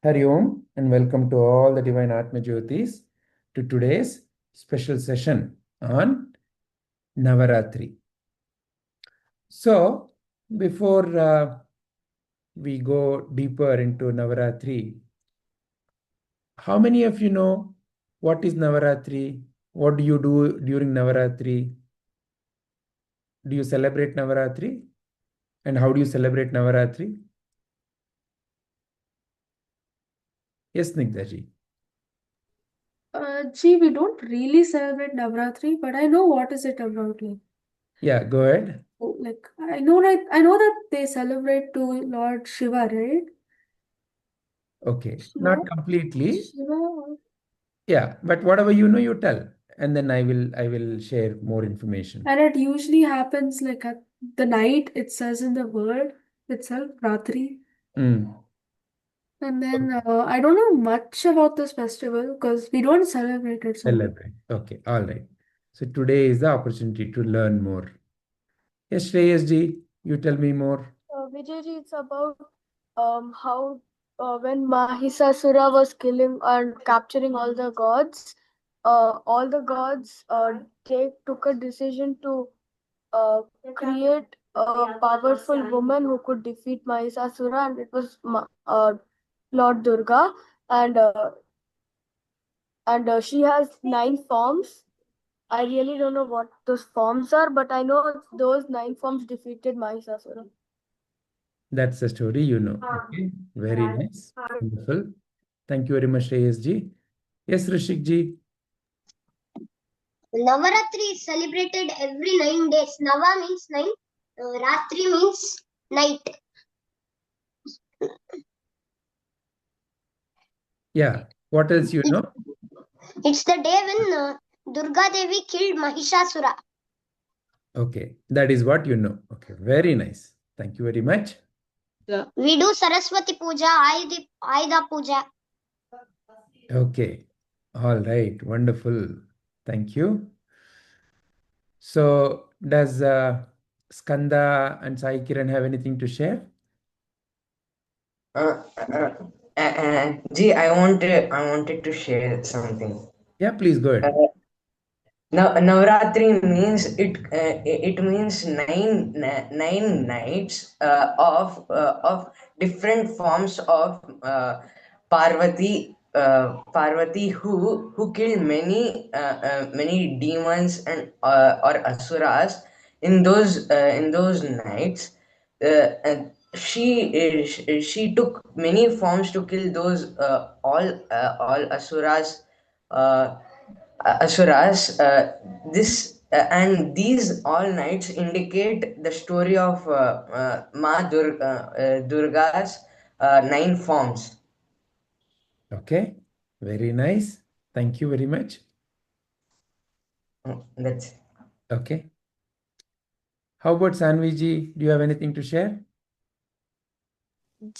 Hari Om and welcome to all the divine Atmajyotis to today's special session on Navaratri. So, before we go deeper into Navaratri, how many of you know what is Navaratri? What do you do during Navaratri? Do you celebrate Navaratri? And how do you celebrate Navaratri? Yes, Snigdha Gee, we don't really celebrate Navratri, but I know what is it about. Yeah, go ahead. I know that they celebrate to Lord Shiva, right? Okay, Shiva, not completely. Shiva, Yeah, but whatever you know, you tell, and then I will share more information. and it usually happens like at the night. It says in the word itself, Ratri. Mm. And then I don't know much about this festival because we don't celebrate it so much. Celebrate. Okay, all right. So today is the opportunity to learn more. Yes, Shreyas ji, you tell me more. Vijayji, it's about how when Mahisasura was killing and capturing all the gods, they took a decision to create a powerful woman who could defeat Mahisasura, and it was Lord Durga, and she has 9 forms. I really don't know what those forms are, but I know those 9 forms defeated Mahisasura. That's the story you know. Okay, very nice. Wonderful. Thank you very much, Shreyas ji. Yes, Rishik ji. Navaratri is celebrated every 9 days. Nava means 9, Ratri means night. Yeah, what else you know? It's the day when Durga Devi killed Mahishasura. Okay, that is what you know. Okay, very nice. Thank you very much. We do Saraswati Puja, Ayuda Puja. Okay, all right, wonderful. Thank you. So, does Skanda and Sai Kiran have anything to share? Gee, I wanted to share something. Yeah, please go ahead. Navratri means it means nine nights of different forms of Parvati who killed many demons and or asuras in those nights. She took many forms to kill those all asuras. Asuras, and these all nights indicate the story of Durga's 9 forms. Okay, very nice. Thank you very much. That's it. Okay. How about Sanviji? Do you have anything to share?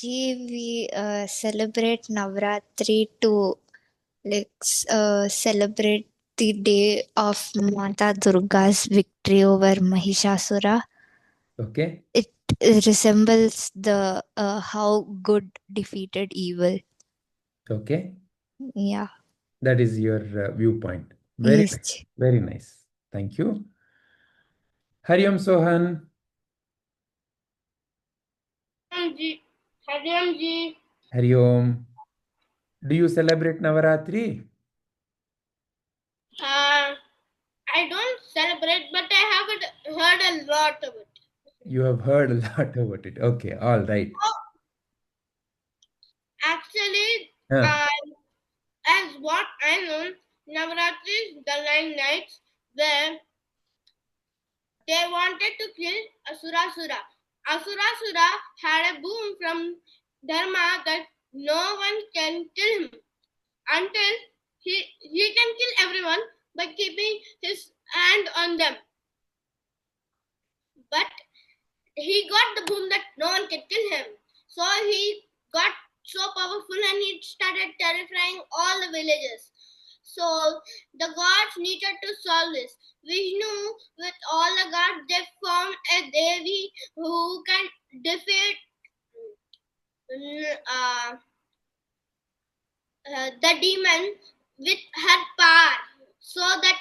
We celebrate Navratri to celebrate the day of Mata Durga's victory over Mahishasura. Okay. It resembles the how good defeated evil. Okay. Yeah. That is your viewpoint. Very Yes. nice. Very nice. Thank you. Hariom Sohan. Hariom ji. Hariom. Do you celebrate Navaratri? I don't celebrate, but I have heard a lot of it. You have heard a lot about it. Okay, all right. Actually, Huh. as what I know, Navaratri is the 9 nights where they wanted to kill Asurasura. Asurasura had a boon from Dharma that no one can kill him until he can kill everyone by keeping his hand on them. But he got the boon that no one can kill him. So he got so powerful and he started terrifying all the villages. So the gods needed to solve this. Vishnu, with all the gods, they formed a Devi who can defeat the demon with her power, so that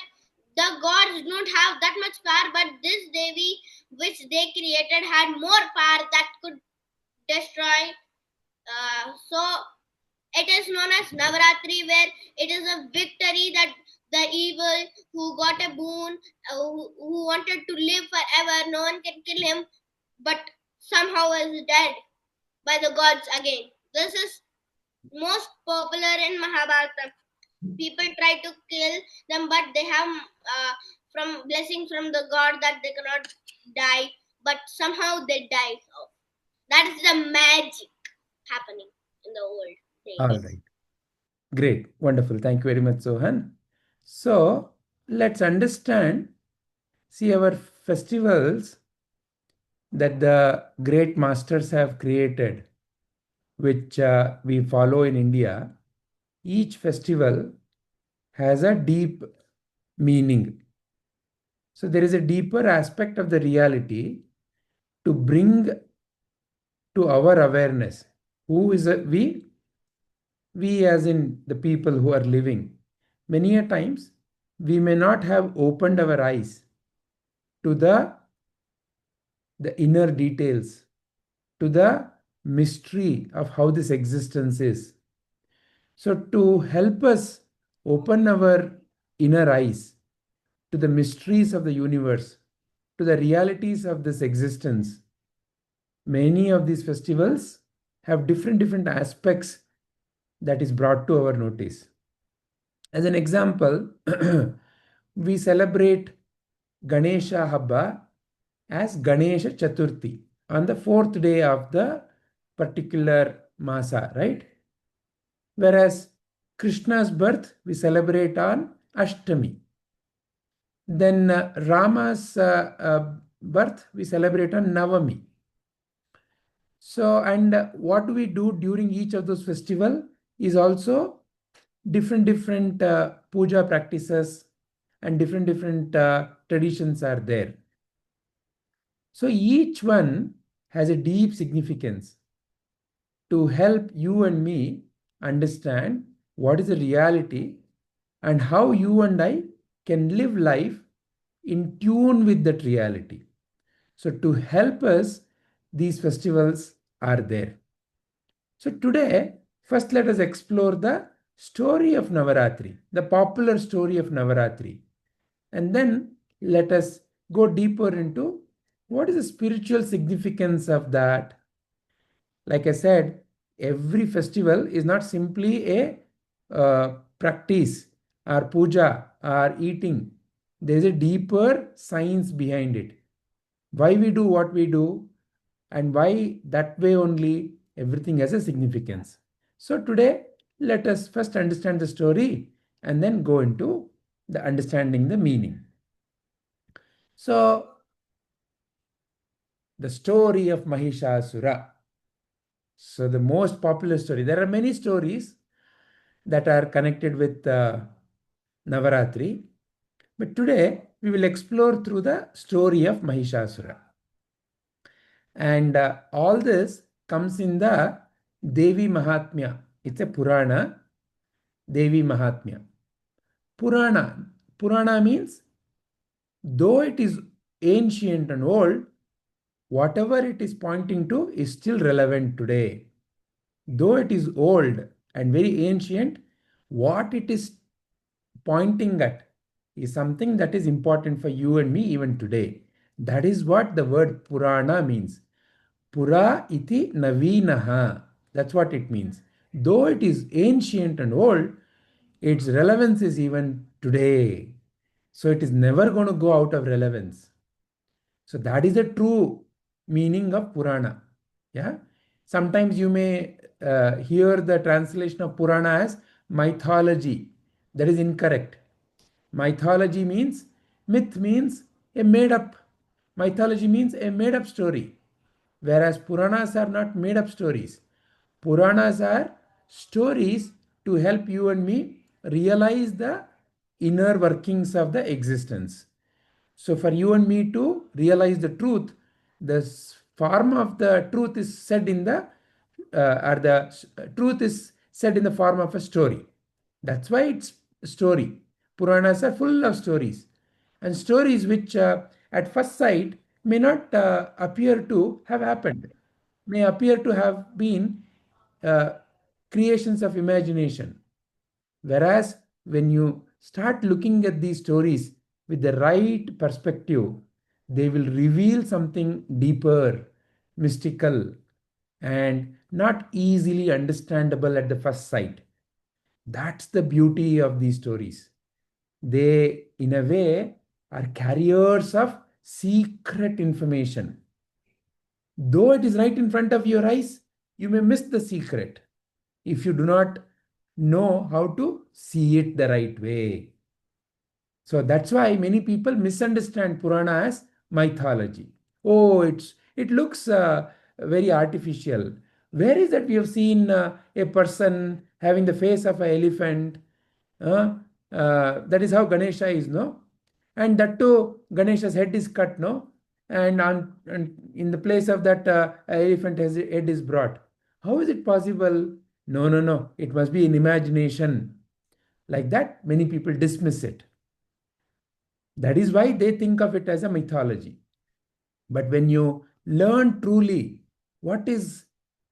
the gods don't have that much power, but this Devi which they created had more power that could destroy. So it is known as Navaratri, where it is a victory that the evil who got a boon, who wanted to live forever, no one can kill him, but somehow is dead by the gods again. This is most popular in Mahabharata. People try to kill them, but they have from blessing from the god that they cannot die, but somehow they die. So that is the magic happening in the old days. All right. Great. Wonderful. Thank you very much, Sohan. So let's understand, see our festivals that the great masters have created, which we follow in India. Each festival has a deep meaning. So there is a deeper aspect of the reality to bring to our awareness. Who is we? We as in the people who are living. Many a times we may not have opened our eyes to the inner details, to the mystery of how this existence is. So to help us open our inner eyes to the mysteries of the universe, to the realities of this existence, many of these festivals have different aspects that is brought to our notice. As an example, we celebrate Ganesha Habba as Ganesha Chaturthi on the 4th day of the particular Masa, right? Whereas Krishna's birth we celebrate on Ashtami. Then Rama's birth we celebrate on Navami. So, and what we do during each of those festivals is also different puja practices and different traditions are there. So each one has a deep significance to help you and me understand what is the reality and how you and I can live life in tune with that reality. So to help us, these festivals are there. So today, first let us explore the story of Navaratri, the popular story of Navaratri. And then let us go deeper into what is the spiritual significance of that. Like I said, every festival is not simply a practice or puja or eating. There is a deeper science behind it. Why we do what we do and why that way only everything has a significance. So today, let us first understand the story and then go into the understanding the meaning. So, the story of Mahishasura. So the most popular story. There are many stories that are connected with Navaratri. But today, we will explore through the story of Mahishasura. And all this comes in the Devi Mahatmya. It's a Purana, Devi Mahatmya. Purana means, though it is ancient and old, whatever it is pointing to is still relevant today. Though it is old and very ancient, what it is pointing at is something that is important for you and me even today. That is what the word Purana means. Pura iti navinaha. That's what it means. Though it is ancient and old, its relevance is even today. So it is never going to go out of relevance. So that is the true meaning of Purana. Yeah. Sometimes you may hear the translation of Purana as mythology. That is incorrect. Mythology means, myth means a made up. Mythology means a made up story. Whereas Puranas are not made up stories. Puranas are stories to help you and me realize the inner workings of the existence. So for you and me to realize the truth, the form of the truth is said in the, or the truth is said in the form of a story. That's why it's a story. Puranas are full of stories, and stories which at first sight may not appear to have happened, may appear to have been creations of imagination. Whereas when you start looking at these stories with the right perspective, they will reveal something deeper, mystical, and not easily understandable at the first sight. That's the beauty of these stories. They, in a way, are carriers of secret information. Though it is right in front of your eyes, you may miss the secret if you do not know how to see it the right way. So that's why many people misunderstand Purana as mythology. Oh, it looks very artificial. Where is that we have seen a person having the face of an elephant? That is how Ganesha is, no? And that too, Ganesha's head is cut, no? And in the place of that, elephant head is brought. How is it possible? No. It must be an imagination. Like that, many people dismiss it. That is why they think of it as a mythology. But when you learn truly what is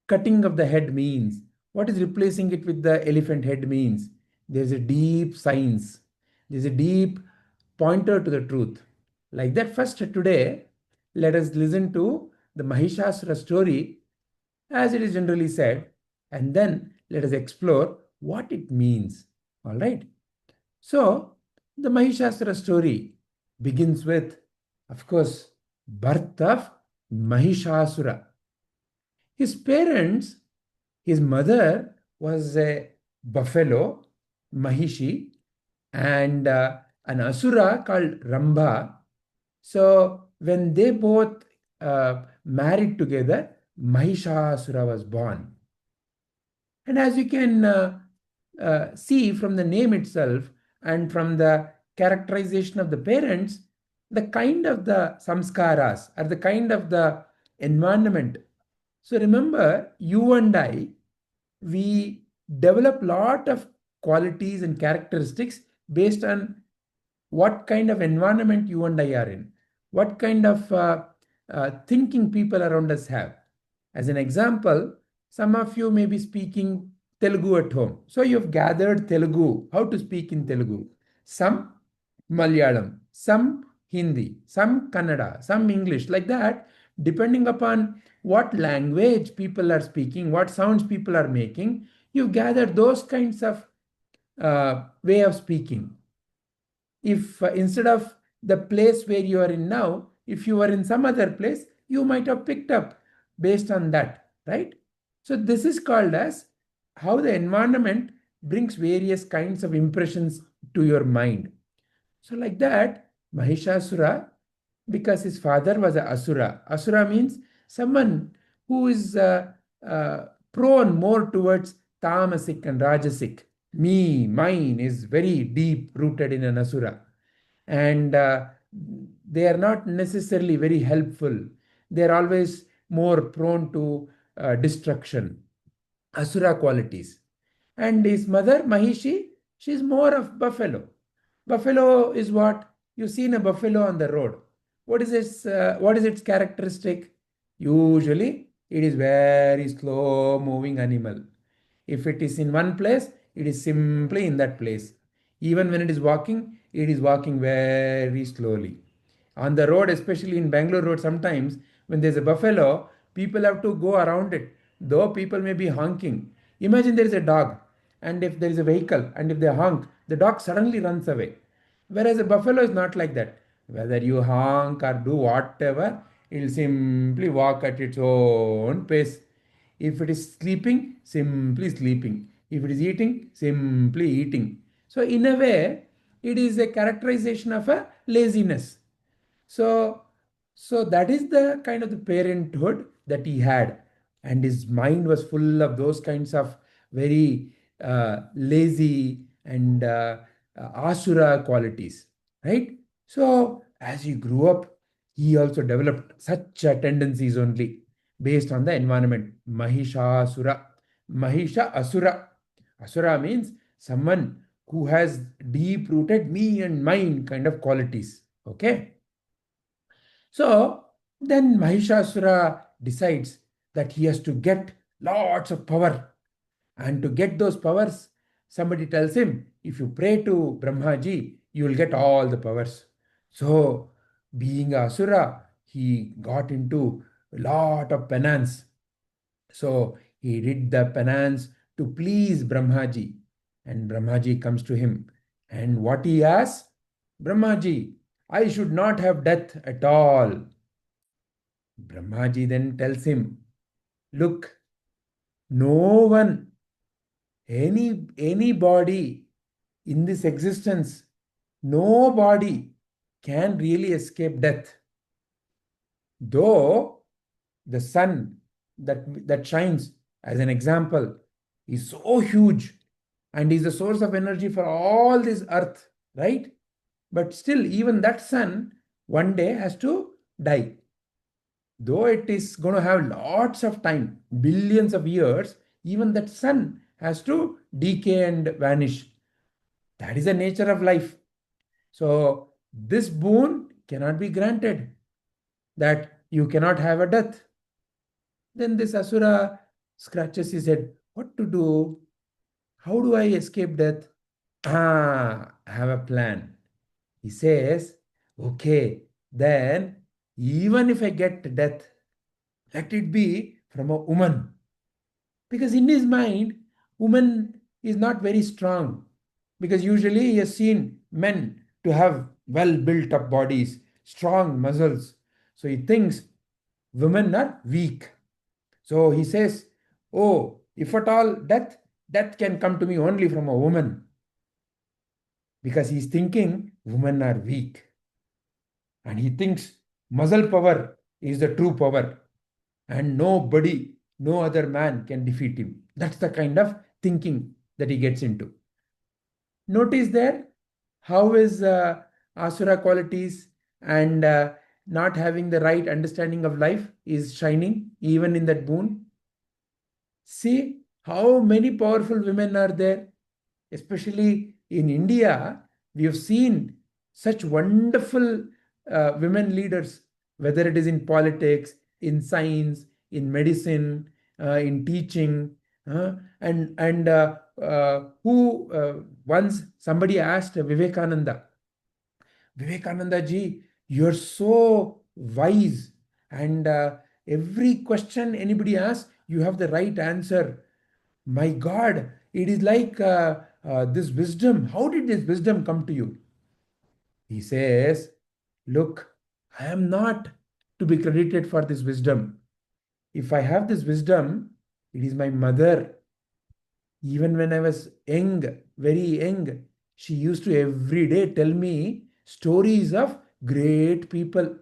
cutting of the head means, what is replacing it with the elephant head means, there's a deep science. There's a deep pointer to the truth. Like that, first today, let us listen to the Mahishasura story as it is generally said, and then let us explore what it means. All right. So, the Mahishasura story begins with, of course, birth of Mahishasura. His parents, his mother was a buffalo, Mahishi, and an asura called Rambha. So, when they both married together, Mahishasura was born. And as you can see from the name itself and from the characterization of the parents, the kind of the samskaras or the kind of the environment. So remember, you and I, we develop lot of qualities and characteristics based on what kind of environment you and I are in, what kind of thinking people around us have. As an example, some of you may be speaking Telugu at home. So you've gathered Telugu, how to speak in Telugu. Some Malayalam, some Hindi, some Kannada, some English, like that, depending upon what language people are speaking, what sounds people are making, you've gathered those kinds of way of speaking. If instead of the place where you are in now, if you were in some other place, you might have picked up based on that, right? So this is called as how the environment brings various kinds of impressions to your mind. So like that, Mahishasura, because his father was an asura. Asura means someone who is prone more towards tamasic and rajasic. Me, mine is very deep rooted in an asura. And they are not necessarily very helpful. They are always more prone to destruction, asura qualities. And his mother, Mahishi, she's more of buffalo. Buffalo is what? You've seen a buffalo on the road. What is its characteristic? Usually, it is very slow moving animal. If it is in one place, it is simply in that place. Even when it is walking very slowly. On the road, especially in Bangalore road, sometimes when there's a buffalo, people have to go around it. Though people may be honking. Imagine there is a dog, and if there is a vehicle, and if they honk, the dog suddenly runs away. Whereas a buffalo is not like that. Whether you honk or do whatever, it will simply walk at its own pace. If it is sleeping, simply sleeping. If it is eating, simply eating. So in a way, it is a characterization of a laziness. So that is the kind of the parenthood that he had. And his mind was full of those kinds of very lazy and asura qualities, right? So as he grew up, he also developed such tendencies only based on the environment. Mahishasura, Mahisha Asura. Asura means someone who has deep-rooted me and mine kind of qualities. Okay? So then Mahishasura decides that he has to get lots of power. And to get those powers, somebody tells him, if you pray to Brahmaji, you will get all the powers. So, being a Asura, he got into a lot of penance. So, he did the penance to please Brahmaji. And Brahmaji comes to him. And what he asks? Brahmaji, I should not have death at all. Brahmaji then tells him, look, no one, anybody in this existence, nobody can really escape death. Though the sun that shines, as an example, is so huge and is the source of energy for all this earth, right? But still, even that sun one day has to die. Though it is going to have lots of time, billions of years, even that sun has to decay and vanish. That is the nature of life. So this boon cannot be granted, that you cannot have a death. Then this Asura scratches his head. What to do? How do I escape death? I have a plan. He says, okay, then even if I get death, let it be from a woman. Because in his mind, woman is not very strong. Because usually he has seen men to have well built up bodies, strong muscles. So he thinks women are weak. So he says, oh, if at all death can come to me only from a woman. Because he's thinking women are weak. And he thinks muscle power is the true power. And nobody, no other man can defeat him. That's the kind of thinking that he gets into. Notice there how is Asura qualities and not having the right understanding of life is shining even in that boon. See how many powerful women are there. Especially in India, we have seen such wonderful women leaders, whether it is in politics, in science, in medicine, in teaching, and who once somebody asked Vivekananda ji, you're so wise, and every question anybody asks, you have the right answer. My God, it is like this wisdom. How did this wisdom come to you? He says, look, I am not to be credited for this wisdom. If I have this wisdom, it is my mother. Even when I was young, very young, she used to every day tell me stories of great people.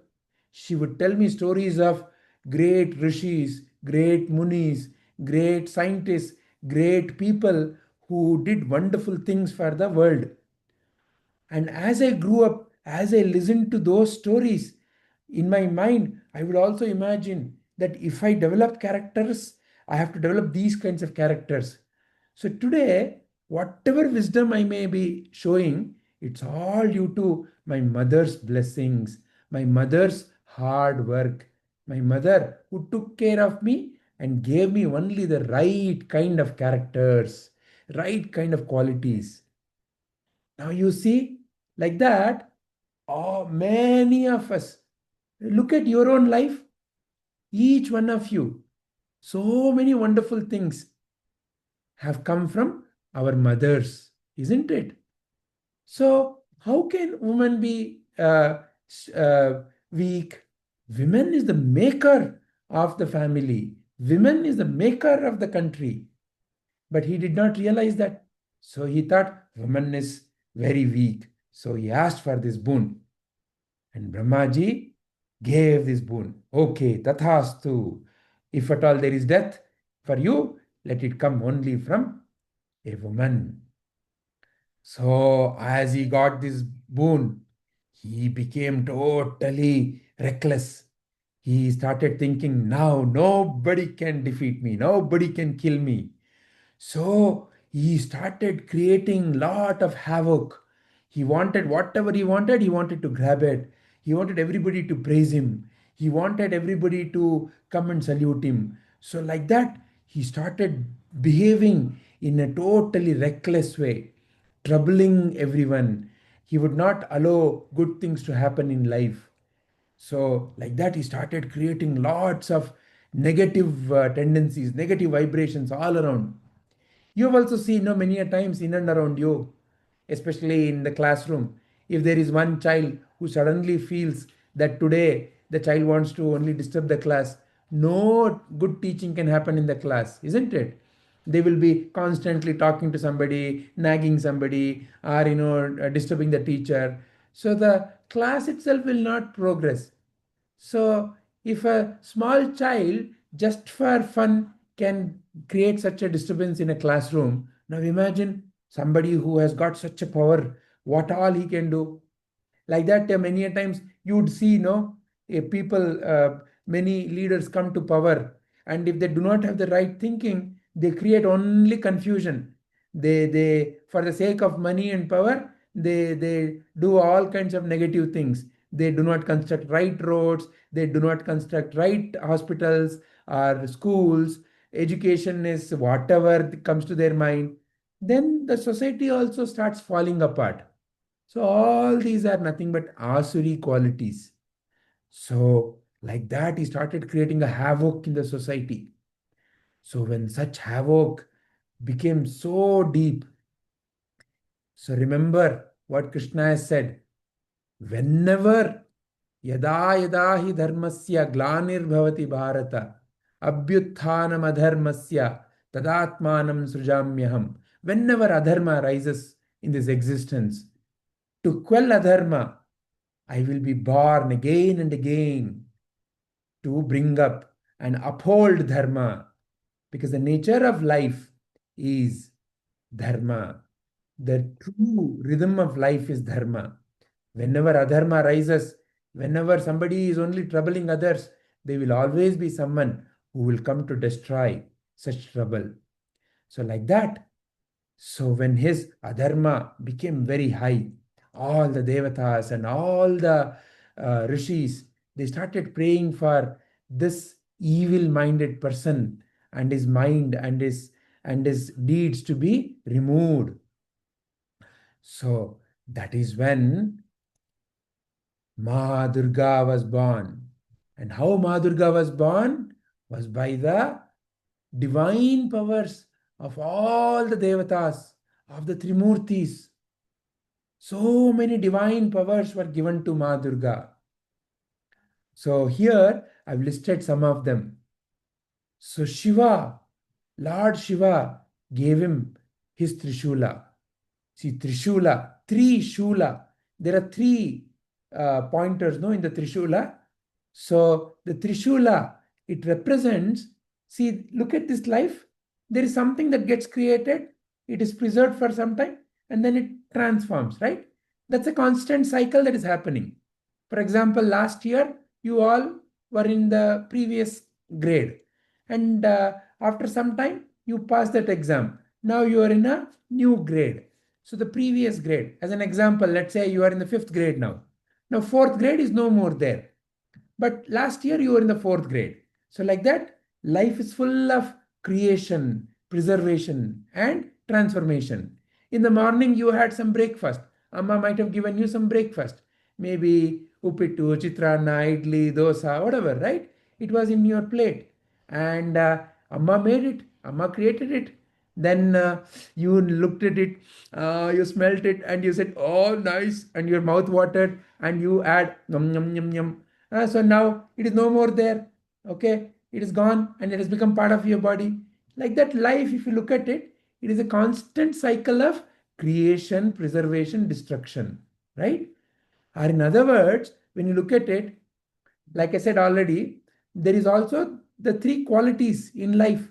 She would tell me stories of great rishis, great munis, great scientists, great people who did wonderful things for the world. And as I grew up, as I listened to those stories, in my mind, I would also imagine that if I develop characters, I have to develop these kinds of characters. So today, whatever wisdom I may be showing, it's all due to my mother's blessings, my mother's hard work, my mother who took care of me and gave me only the right kind of characters, right kind of qualities. Now you see, like that, many of us, look at your own life, each one of you, so many wonderful things have come from our mothers, isn't it? So how can women be weak? Women is the maker of the family. Women is the maker of the country. But he did not realize that. So he thought woman is very weak. So he asked for this boon. And Brahmaji gave this boon. Okay, tathastu. If at all there is death for you, let it come only from a woman. So as he got this boon, he became totally reckless. He started thinking, now nobody can defeat me. Nobody can kill me. So he started creating lot of havoc. He wanted whatever he wanted to grab it. He wanted everybody to praise him. He wanted everybody to come and salute him. So like that, he started behaving in a totally reckless way, troubling everyone. He would not allow good things to happen in life. So like that, he started creating lots of negative tendencies, negative vibrations all around. You have also seen many a times in and around you, especially in the classroom. If there is one child who suddenly feels that today the child wants to only disturb the class, no good teaching can happen in the class, isn't it? They will be constantly talking to somebody, nagging somebody, or disturbing the teacher. So the class itself will not progress. So if a small child just for fun can create such a disturbance in a classroom, now imagine somebody who has got such a power, what all he can do. Like that, many a times you would see, many leaders come to power, and if they do not have the right thinking, they create only confusion. They for the sake of money and power, they do all kinds of negative things. They do not construct right roads. They do not construct right hospitals or schools. Education is whatever comes to their mind. Then the society also starts falling apart. So all these are nothing but asuri qualities. So like that, he started creating a havoc in the society. So when such havoc became so deep, so remember what Krishna has said, whenever yada yada hi dharmasya glanir bhavati bharata abhyutthanam adharmasya tadatmanam srujamyaham. Whenever adharma rises in this existence, to quell adharma, I will be born again and again to bring up and uphold dharma, because the nature of life is dharma. The true rhythm of life is dharma. Whenever adharma rises, whenever somebody is only troubling others, there will always be someone who will come to destroy such trouble. So like that, so when his adharma became very high, all the devatas and all the rishis, they started praying for this evil-minded person and his mind and his deeds to be removed. So that is when Ma Durga was born. And how Ma Durga was born was by the divine powers of all the devatas, of the Trimurtis. So many divine powers were given to Ma Durga. So here I've listed some of them. So Shiva, Lord Shiva gave him his Trishula. See, Trishula, Trishula. There are three pointers, in the Trishula. So the Trishula, it represents, see, look at this life. There is something that gets created. It is preserved for some time and then it transforms, right? That's a constant cycle that is happening. For example, last year, you all were in the previous grade. And after some time, you passed that exam. Now you are in a new grade. So the previous grade, as an example, let's say you are in the 5th grade now. Now 4th grade is no more there. But last year you were in the 4th grade. So like that, life is full of creation, preservation, and transformation. In the morning, you had some breakfast. Amma might have given you some breakfast. Maybe upittu, chitrana, idli, dosa, whatever, right? It was in your plate. And Amma made it. Amma created it. Then you looked at it, you smelt it, and you said, oh, nice. And your mouth watered, and you add, yum, yum, yum, yum. So now it is no more there. Okay, it is gone and it has become part of your body. Like that, life, if you look at it, it is a constant cycle of creation, preservation, destruction, right? Or in other words, when you look at it, like I said already, there is also the three qualities in life: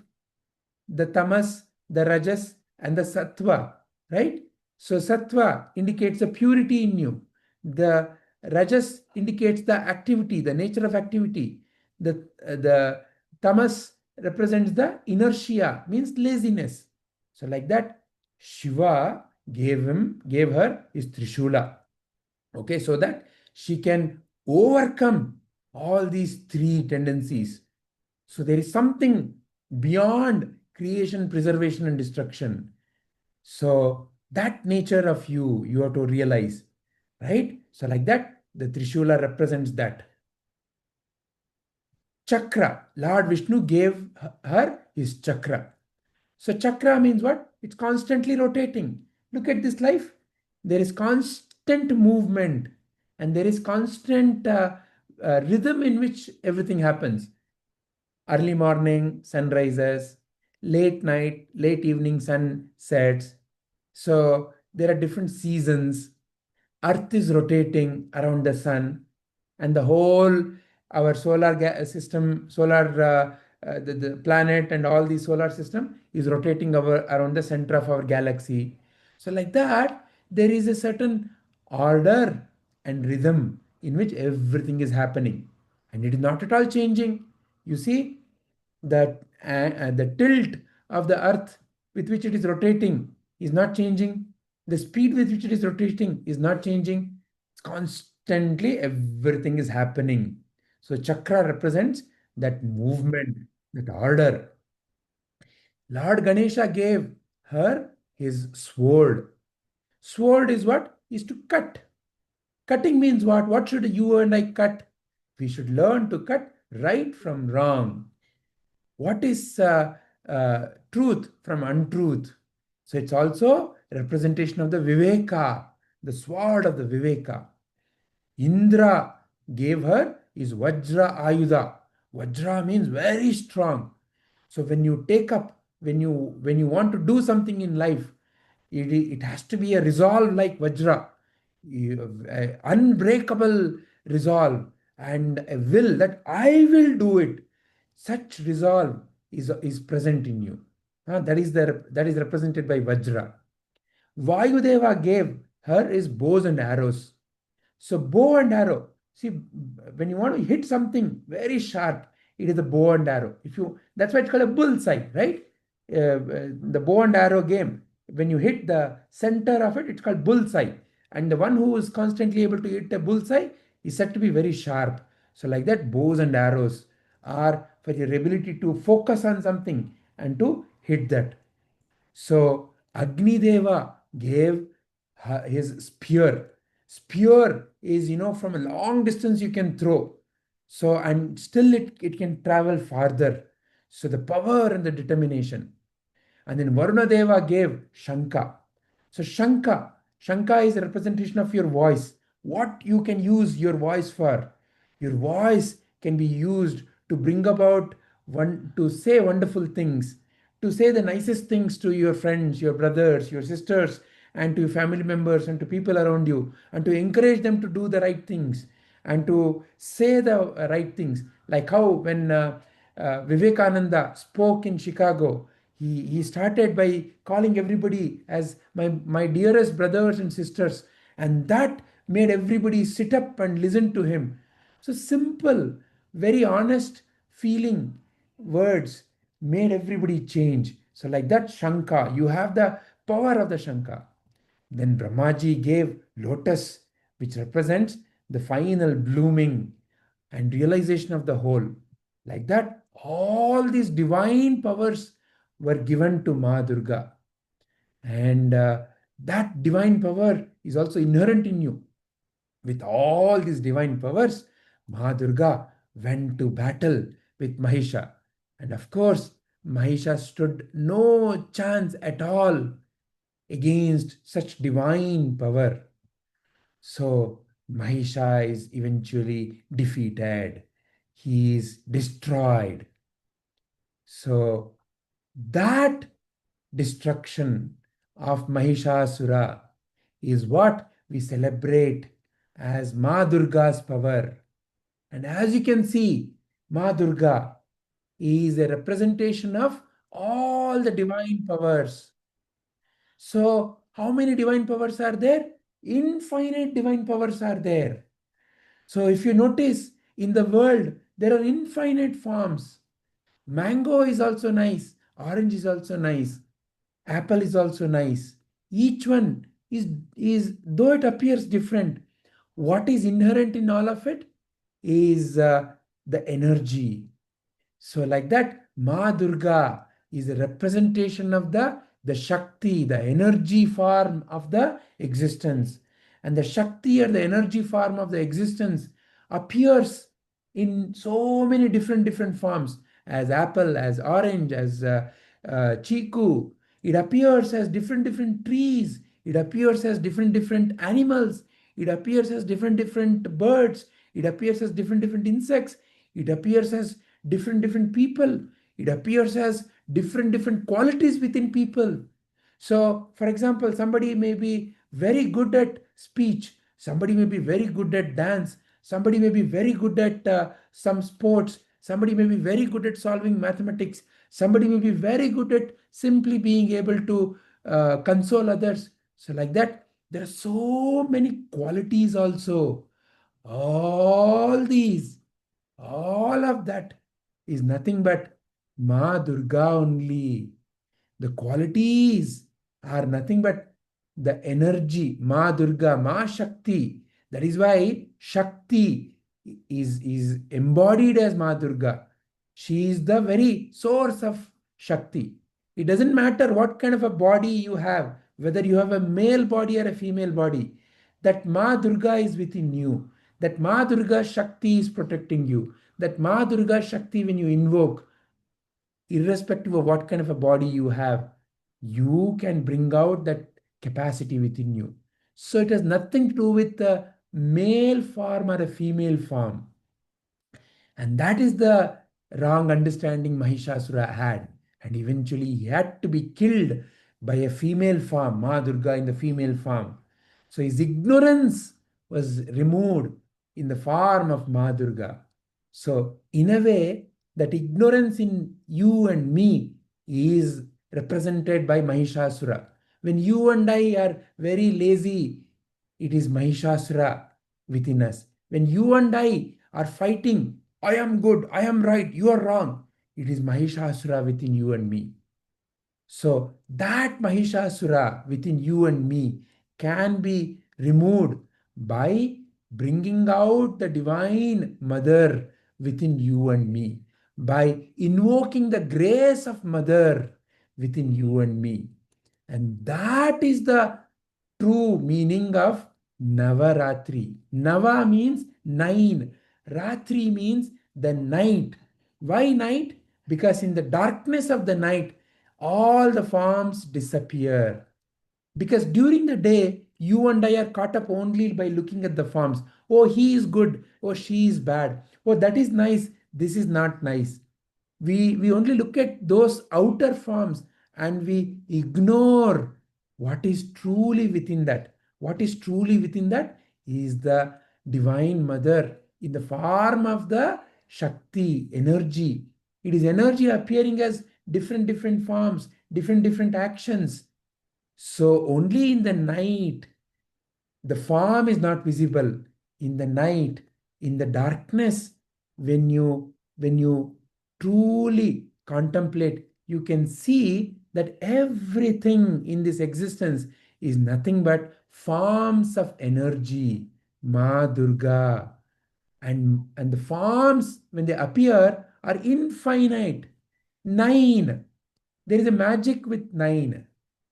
the tamas, the rajas, and the sattva, right? So sattva indicates the purity in you. The rajas indicates the activity, the nature of activity. The tamas represents the inertia, means laziness. So like that, Shiva gave her his Trishula. Okay, so that she can overcome all these three tendencies. So there is something beyond creation, preservation, and destruction. So that nature of you have to realize, right? So like that, the Trishula represents that. Chakra, Lord Vishnu gave her his chakra. So chakra means what? It's constantly rotating. Look at this life. There is constant movement and there is constant rhythm in which everything happens. Early morning, sun rises, late night, late evening, sun sets. So there are different seasons. Earth is rotating around the sun, and the whole our solar system, the planet and all the solar system is rotating around the center of our galaxy. So like that, there is a certain order and rhythm in which everything is happening, and it is not at all changing. You see that the tilt of the earth with which it is rotating is not changing. The speed with which it is rotating is not changing. It's constantly everything is happening. So chakra represents that movement, that order. Lord Ganesha gave her his sword. Sword is what? Is to cut. Cutting means what? What should you and I cut? We should learn to cut right from wrong. What is truth from untruth? So it's also a representation of the Viveka, the sword of the Viveka. Indra gave her his Vajra Ayudha. Vajra means very strong. So when you take up, when you want to do something in life, it has to be a resolve like Vajra, unbreakable resolve and a will that I will do it. Such resolve is present in you. That is represented by Vajra. Vayudeva gave her his bows and arrows. So bow and arrow. See, when you want to hit something very sharp, it is a bow and arrow. That's why it's called a bullseye, right? The bow and arrow game. When you hit the center of it, it's called bullseye. And the one who is constantly able to hit a bullseye is said to be very sharp. So like that, bows and arrows are for your ability to focus on something and to hit that. So Agni Deva gave his spear. Spear is, from a long distance you can throw. So, and still it can travel farther. So the power and the determination. And then Varuna Deva gave Shanka. So Shanka is a representation of your voice. What you can use your voice for. Your voice can be used to bring about to say wonderful things, to say the nicest things to your friends, your brothers, your sisters, and to your family members and to people around you, and to encourage them to do the right things and to say the right things. Like how when Vivekananda spoke in Chicago, he started by calling everybody as my dearest brothers and sisters, and that made everybody sit up and listen to him. So simple, very honest feeling words made everybody change. So like that Shanka, you have the power of the Shanka. Then Brahmaji gave lotus, which represents the final blooming and realization of the whole. Like that, all these divine powers were given to Ma Durga. And that divine power is also inherent in you. With all these divine powers, Ma Durga went to battle with Mahisha. And of course, Mahisha stood no chance at all against such divine power. So Mahisha is eventually defeated. He is destroyed. So that destruction of Mahishasura is what we celebrate as Ma Durga's power. And as you can see, Ma Durga is a representation of all the divine powers. So how many divine powers are there? Infinite divine powers are there. So if you notice, in the world, there are infinite forms. Mango is also nice. Orange is also nice. Apple is also nice. Each one is though it appears different, what is inherent in all of it is the energy. So like that, Ma Durga is a representation of the Shakti, the energy form of the existence. And the Shakti or the energy form of the existence appears in so many different forms, as apple, as orange, as chiku. It appears as different trees. It appears as different animals. It appears as different birds. It appears as different insects. It appears as different people. It appears as different qualities within people. So, for example, somebody may be very good at speech. Somebody may be very good at dance. Somebody may be very good at some sports. Somebody may be very good at solving mathematics. Somebody may be very good at simply being able to console others. So like that, there are so many qualities also. All of that is nothing but Ma Durga only. The qualities are nothing but the energy, Ma Durga, Ma Shakti. That is why Shakti is embodied as Ma Durga. She is the very source of Shakti. It doesn't matter what kind of a body you have, whether you have a male body or a female body, that Ma Durga is within you. That Ma Durga Shakti is protecting you. That Ma Durga Shakti, when you invoke, irrespective of what kind of a body you have, you can bring out that capacity within you. So it has nothing to do with the male form or a female form. And that is the wrong understanding Mahishasura had. And eventually he had to be killed by a female form, Ma Durga in the female form. So his ignorance was removed in the form of Ma Durga. So in a way, that ignorance in you and me is represented by Mahishasura. When you and I are very lazy, it is Mahishasura within us. When you and I are fighting, I am good, I am right, you are wrong, it is Mahishasura within you and me. So that Mahishasura within you and me can be removed by bringing out the Divine Mother within you and me, by invoking the grace of Mother within you and me. And that is the true meaning of Navaratri. Nava means 9. Ratri means the night. Why night? Because in the darkness of the night, all the forms disappear. Because during the day, you and I are caught up only by looking at the forms. Oh, he is good. Oh, she is bad. Oh, that is nice. This is not nice. We only look at those outer forms and we ignore what is truly within that. What is truly within that is the Divine Mother in the form of the Shakti, energy. It is energy appearing as different forms, different actions. So only in the night, the form is not visible. In the night, in the darkness, when you truly contemplate, you can see that everything in this existence is nothing but forms of energy, Ma Durga. And the forms, when they appear, are infinite. 9. There is a magic with 9.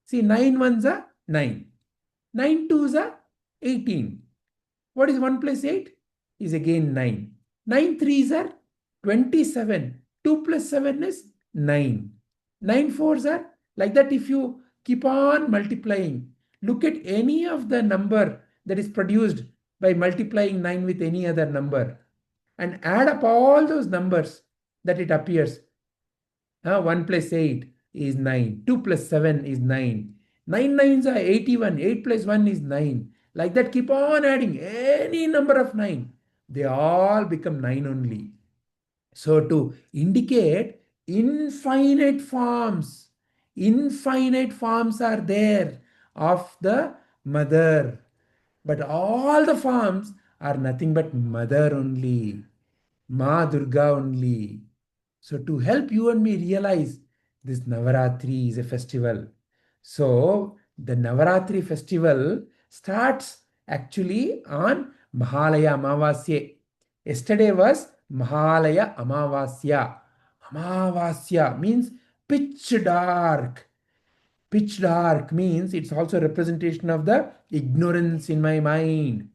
See, 9 ones are 9. 9 twos are 18. What is 1 plus 8? Is again 9. 9 threes are 27. 2 plus 7 is 9. 9 fours are like that. If you keep on multiplying, look at any of the number that is produced by multiplying 9 with any other number and add up all those numbers that it appears. 1 plus 8 is 9. 2 plus 7 is 9. 9 nines are 81. 8 plus 1 is 9. Like that, keep on adding any number of 9. They all become 9 only. So to indicate infinite forms are there of the Mother. But all the forms are nothing but Mother only, Ma Durga only. So to help you and me realize this Navaratri is a festival So the Navaratri festival starts actually on Mahalaya Amavasya. Yesterday was Mahalaya Amavasya. Amavasya means pitch dark. Pitch dark means it's also a representation of the ignorance in my mind.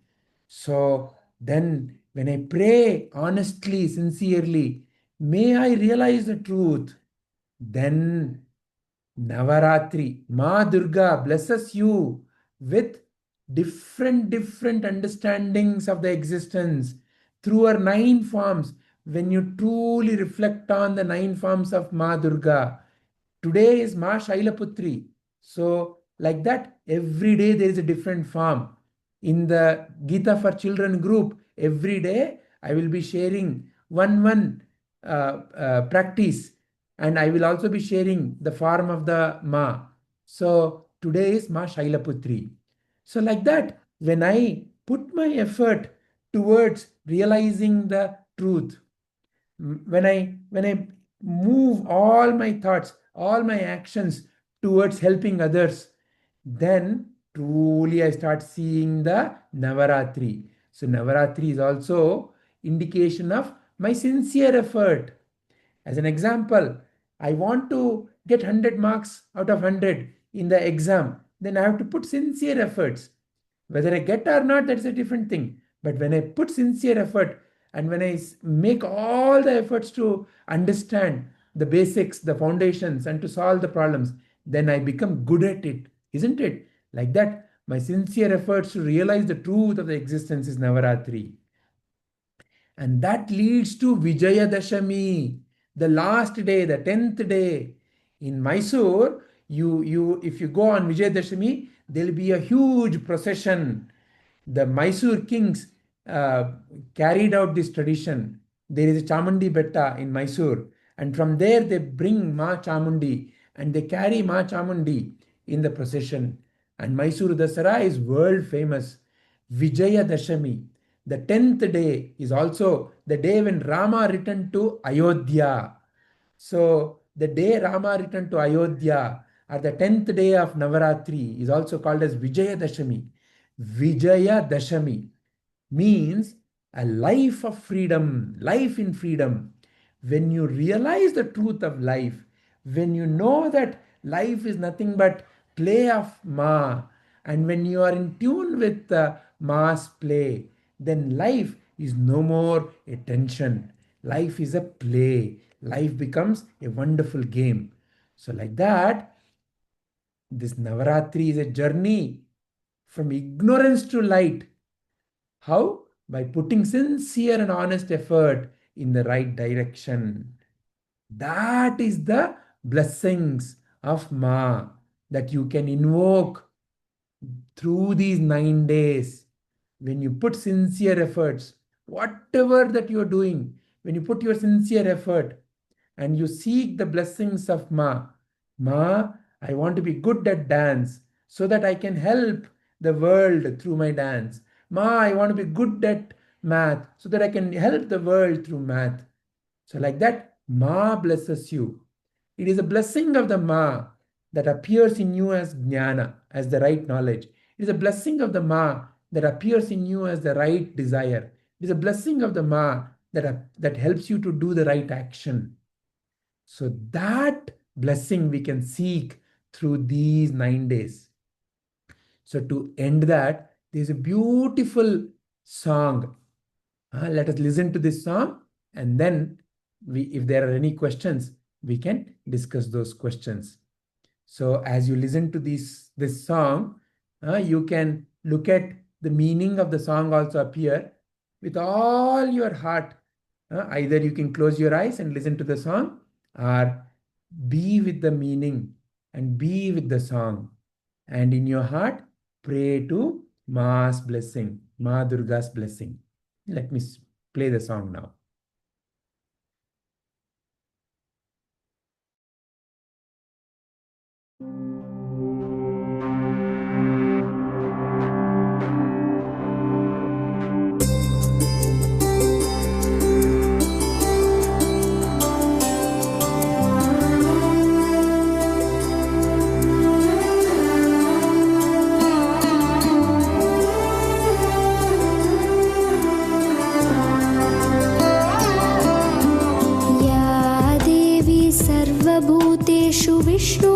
So then when I pray honestly, sincerely, may I realize the truth, then Navaratri, Ma Durga blesses you with different understandings of the existence through her 9 forms. When you truly reflect on the 9 forms of Ma Durga, today is Ma Shailaputri. So like that, every day there is a different form. In the Gita for Children group, every day I will be sharing one practice, and I will also be sharing the form of the Ma. So today is Ma Shailaputri. So like that, when I put my effort towards realizing the truth, when I move all my thoughts, all my actions towards helping others, then truly I start seeing the Navaratri. So Navaratri is also indication of my sincere effort. As an example, I want to get 100 marks out of 100 in the exam, then I have to put sincere efforts. Whether I get or not, that's a different thing. But when I put sincere effort, and when I make all the efforts to understand the basics, the foundations, and to solve the problems, then I become good at it, isn't it? Like that, my sincere efforts to realize the truth of the existence is Navaratri. And that leads to Vijayadashami, the last day, the 10th day. In Mysore, if you go on Vijayadashami, there will be a huge procession. The Mysore kings carried out this tradition. There is a Chamundi Betta in Mysore, and from there they bring Ma Chamundi and they carry Ma Chamundi in the procession. And Mysore Dasara is world famous. Vijayadashami, the 10th day, is also the day when Rama returned to Ayodhya. So the day Rama returned to Ayodhya, or the 10th day of Navaratri, is also called as Vijayadashami. Vijayadashami means a life of freedom, life in freedom. When you realize the truth of life, when you know that life is nothing but play of Ma, and when you are in tune with Ma's play, then life is no more a tension. Life is a play. Life becomes a wonderful game. So like that, this Navaratri is a journey from ignorance to light. How? By putting sincere and honest effort in the right direction. That is the blessings of Ma that you can invoke through these 9 days. When you put sincere efforts, whatever that you are doing, when you put your sincere effort and you seek the blessings of Ma, I want to be good at dance so that I can help the world through my dance. Ma, I want to be good at math so that I can help the world through math. So like that, Ma blesses you. It is a blessing of the Ma that appears in you as jnana, as the right knowledge. It is a blessing of the Ma that appears in you as the right desire. It is a blessing of the Ma that helps you to do the right action. So that blessing we can seek through these 9 days. So to end that, there is a beautiful song. Let us listen to this song, and then if there are any questions, we can discuss those questions. So as you listen to this song, you can look at the meaning of the song also appear with all your heart. Either you can close your eyes and listen to the song, or be with the meaning and be with the song. And in your heart, pray to Ma's blessing, Ma Durga's blessing. Let me play the song now.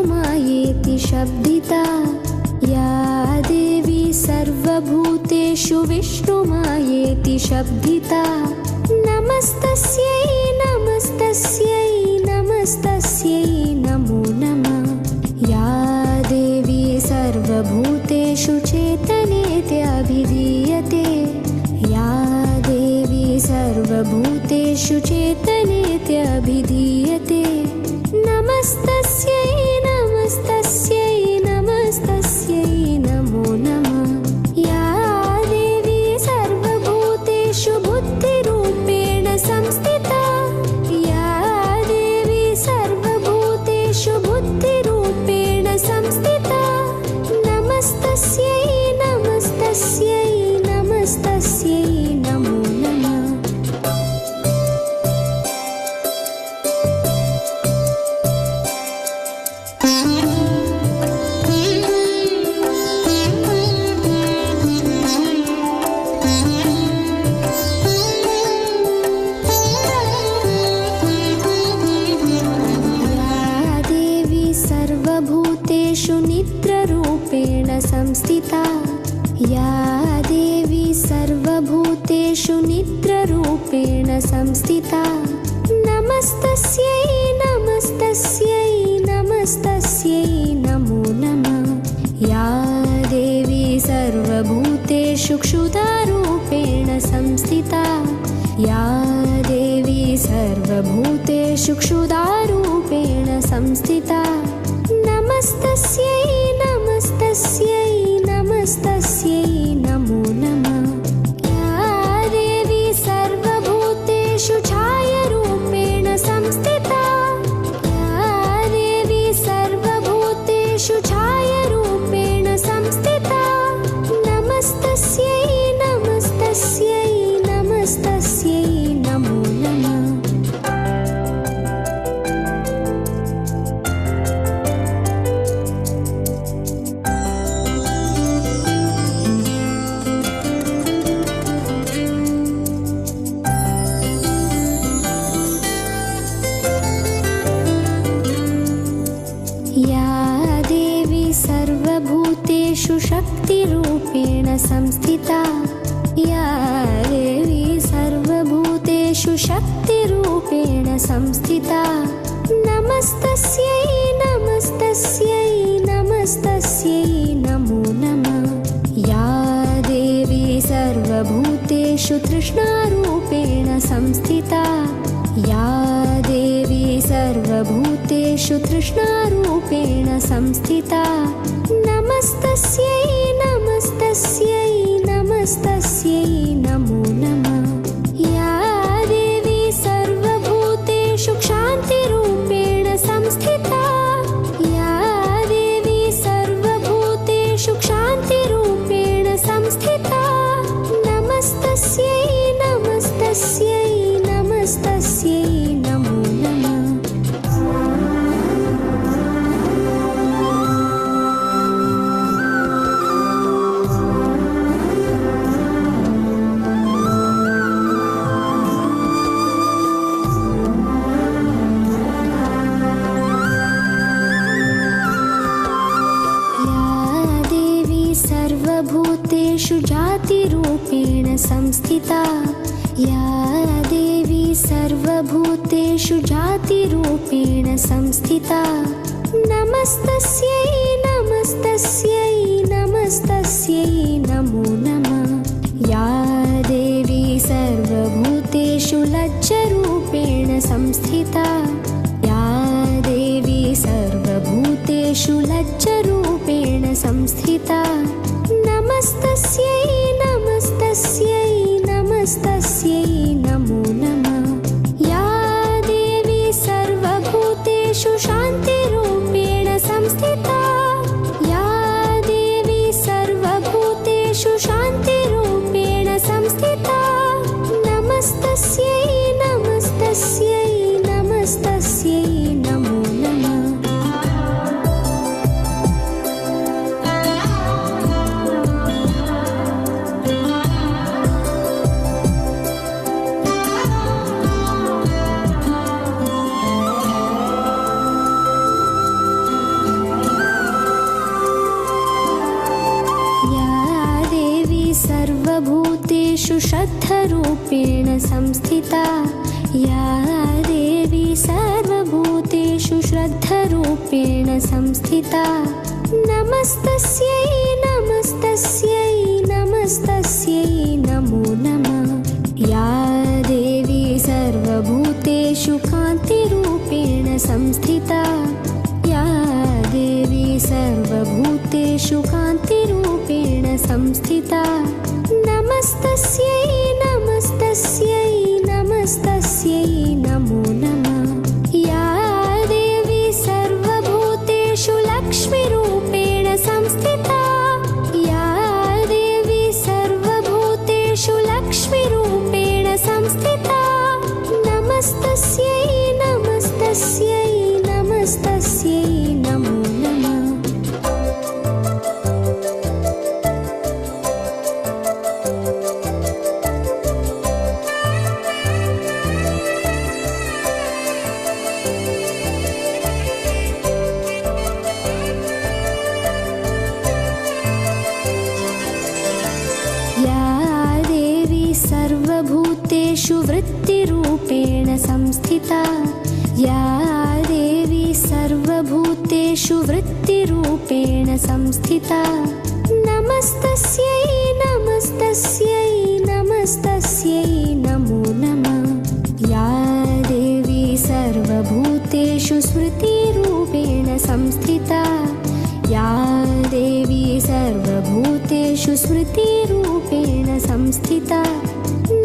विष्णुमायेति शब्दिता या देवी सर्वभूतेषु विष्णुमायेति शब्दिता नमस्तस्यै नमस्तस्यै नमस्तस्यै नमो नमः या देवी सर्वभूतेषु चेतनेत्यभिधीयते या देवी सर्वभूतेषु चेतनेत्यभिधीयते नमस्तस्यै नमस्तस्यै नमस्तस्यै नमो नमः या देवी सर्वभूतेषु बुद्धिरूपेण संस्थिता या देवी सर्वभूतेषु बुद्धिरूपेण संस्थिता नमस्तस्यै नमस्तस्यै नमस्तस्यै नमो नमः निद्ररूपेण संस्थिता या देवी सर्वभूतेषु निद्ररूपेण संस्थिता नमस्तस्यै नमस्तस्यै नमस्तस्यै नमो नमः या देवी सर्वभूतेषु क्षुधारूपेण संस्थिता या देवी सर्वभूतेषु क्षुधारूपेण संस्थिता नमस्तस्यै नमस्तस्यै नमस्तस्यै नमो नमः या देवी सर्वभूतेषु छायारूपेण संस्थिता या देवी सर्वभूतेषु छायारूपेण संस्थिता नमस्तस्यै नमस्तस्यै नमस्तस्यै नमो नमः शक्तिरूपेण संस्थिता या देवी सर्वभूतेषु शक्तिरूपेण संस्थिता नमस्तस्यै नमस्तस्यै नमस्तस्यै नमो नमः या देवी सर्वभूतेषु तृष्णारूपेण संस्थिता या देवी सर्वभूतेषु तृष्णारूपेण संस्थिता नमस्तस्यै नमस्तस्यै नमस्तस्यै नमो नमः या देवी सर्वभूतेषु क्षान्तिरूपेण संस्थिता या देवी सर्वभूतेषु क्षान्तिरूपेण संस्थिता नमस्तस्यै नमस्तस्यै नमस्तस्यै नमो नमः जातिरूपेण संस्थिता या देवी सर्वभूतेषु जातिरूपेण संस्थिता नमस्तस्यै नमस्तस्यै नमस्तस्यै नमो नमः या देवी सर्वभूतेषु लज्जरूपेण संस्थिता या देवी सर्वभूतेषु लज्जरूपेण संस्थिता नमस्तस्यै नमस्तस्यै नमस्तस्यै नमो नमः या देवी सर्वभूतेषु शान्तिरूपेण संस्थिता या देवी सर्वभूतेषु शान्तिरूपेण संस्थिता नमस्तस्यै नमस्तस्यै नमस्तस्यै नमो नमः सर्वभूतेषु श्रद्धरूपेण संस्थिता या देवी सर्वभूतेषु श्रद्धरूपेण संस्थिता नमस्तस्यै नमस्तस्यै नमस्तस्यै नमो नमः या देवी सर्वभूतेषु कान्तिरूपेण संस्थिता या देवी सर्वभूतेषु कान्तिरूपेण संस्थिता नमस्तस्यै नमस्तस्यै नमस्तस्यै नमो नमः या देवी सर्वभूतेषु लक्ष्मीरूपेण संस्थिता या देवी सर्वभूतेषु लक्ष्मीरूपेण संस्थिता नमस्तस्यै नमस्तस्यै नमस्तस्यै नमो नमः या देवी सर्वभूतेषु वृत्तिरूपेण संस्थिता या देवी सर्वभूतेषु वृत्तिरूपेण संस्थिता नमस्तस्यै नमस्तस्यै नमस्तस्यै नमो नमः या देवी सर्वभूतेषु स्मृतिरूपेण संस्थिता या देवी सर्वभूतेषु स्मृतिरूपेण संस्थिता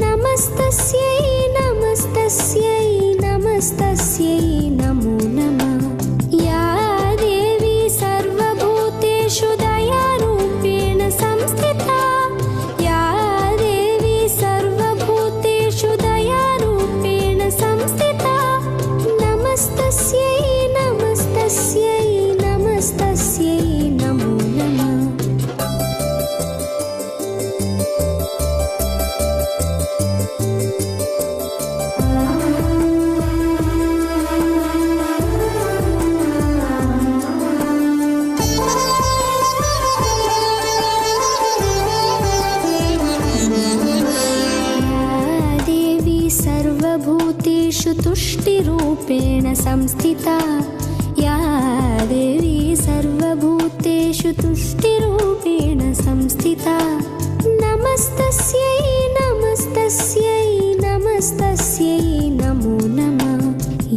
नमस्तस्यै नमस्तस्यै नमस्तस्यै नमो नमः या देवी सर्वभूतेषु दयारूपेण संस्थिता या देवी सर्वभूतेषु दयारूपेण संस्थिता नमस्तस्यै नमस्तस्यै नमस्तस्यै नमो नमः सर्वभूतेषु तुष्टिरूपेण संस्थिता या देवी सर्वभूतेषु तुष्टिरूपेण संस्थिता नमस्तस्यै नमस्तस्यै नमस्तस्यै नमो नमः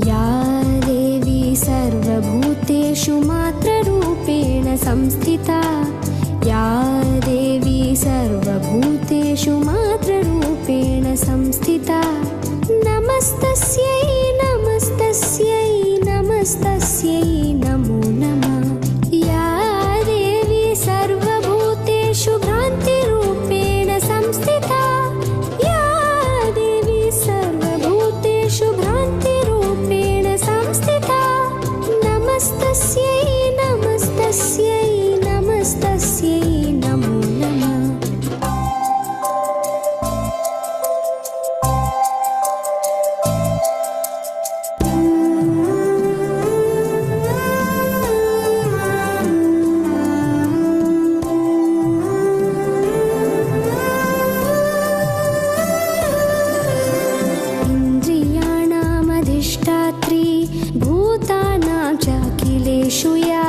या देवी सर्वभूतेषु मात्ररूपेण संस्थिता या देवी सर्वभूतेषु मात्ररूपेण संस्थिता नमस्तस्यै नमस्तस्यै नमस्तस्यै नमो नमः या देवी सर्वभूतेषु भ्रान्तिरूपेण संस्थिता या देवी सर्वभूतेषु भ्रान्तिरूपेण संस्थिता नमस्तस्यै नमस्तस्यै नमस्तस्यै नमो नमः इन्द्रियाणामधिष्ठात्री भूतानां चाखिलेषु या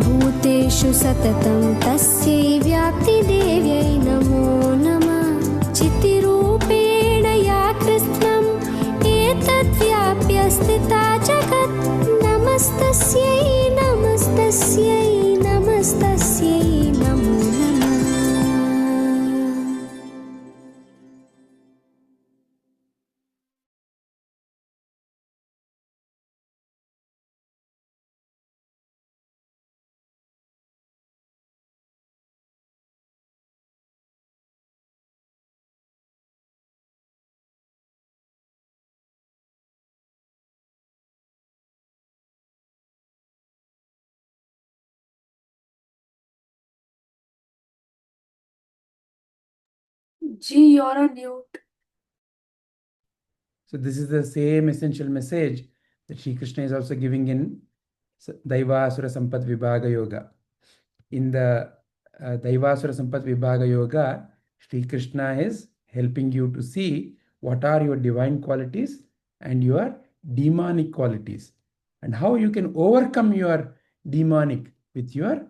भूतेषु सततं तस्यै व्याप्तिदेव्यै नमो नमः चितिरूपेण या कृत्स्नम् एतद्व्याप्य स्थिता जगत् नमस्तस्यै नमस्तस्यै नमस्तस्यै नमो नमः G, you're on mute. So this is the same essential message that Sri Krishna is also giving in Daivasura Sampad Vibhaga Yoga. In the Daivasura Sampad Vibhaga Yoga, Sri Krishna is helping you to see what are your divine qualities and your demonic qualities, and how you can overcome your demonic with your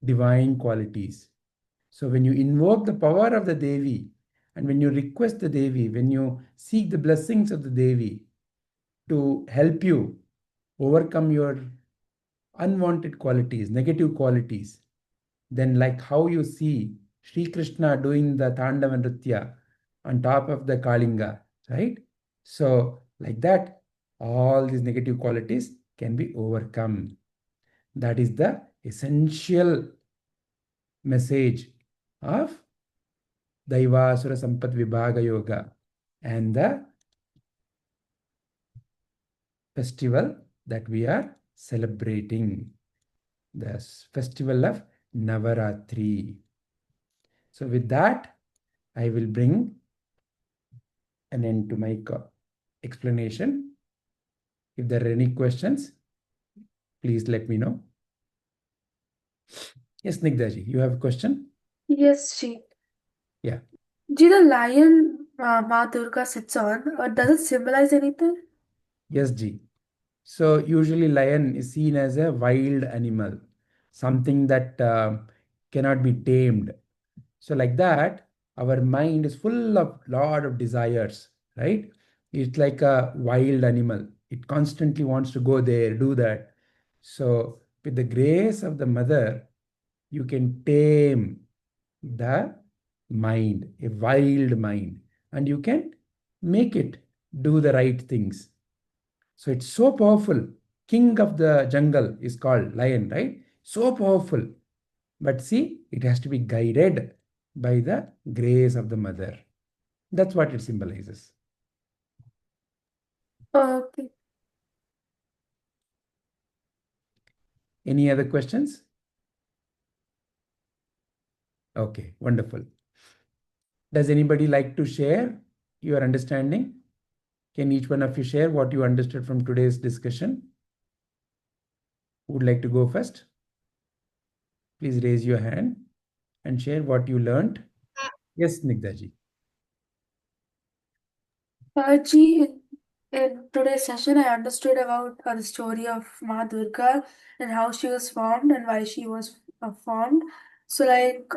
divine qualities. So when you invoke the power of the Devi, and when you request the Devi, when you seek the blessings of the Devi to help you overcome your unwanted qualities, negative qualities, then like how you see Sri Krishna doing the Tandava Nritya on top of the Kalinga, right? So like that, all these negative qualities can be overcome. That is the essential message of Daivasura Sampad Vibhaga Yoga and the festival that we are celebrating, the festival of Navaratri. So with that, I will bring an end to my explanation. If there are any questions, please let me know. Yes, Snigdha ji, you have a question? Yes, Ji. Yeah. Ji, the lion Ma Durga sits on, does it symbolize anything? Yes, ji. So usually lion is seen as a wild animal, something that cannot be tamed. So like that, our mind is full of lot of desires, right? It's like a wild animal. It constantly wants to go there, do that. So with the grace of the mother, you can tame the mind, a wild mind, and you can make it do the right things. So it's so powerful. King of the jungle is called lion, right? So powerful. But see, it has to be guided by the grace of the mother. That's what it symbolizes. Okay. Any other questions? Okay, wonderful. Does anybody like to share your understanding? Can each one of you share what you understood from today's discussion? Who would like to go first? Please raise your hand and share what you learned. Yes, Snigdha ji. Ji, in today's session, I understood about the story of Ma Durga and how she was formed and why she was formed. So, like,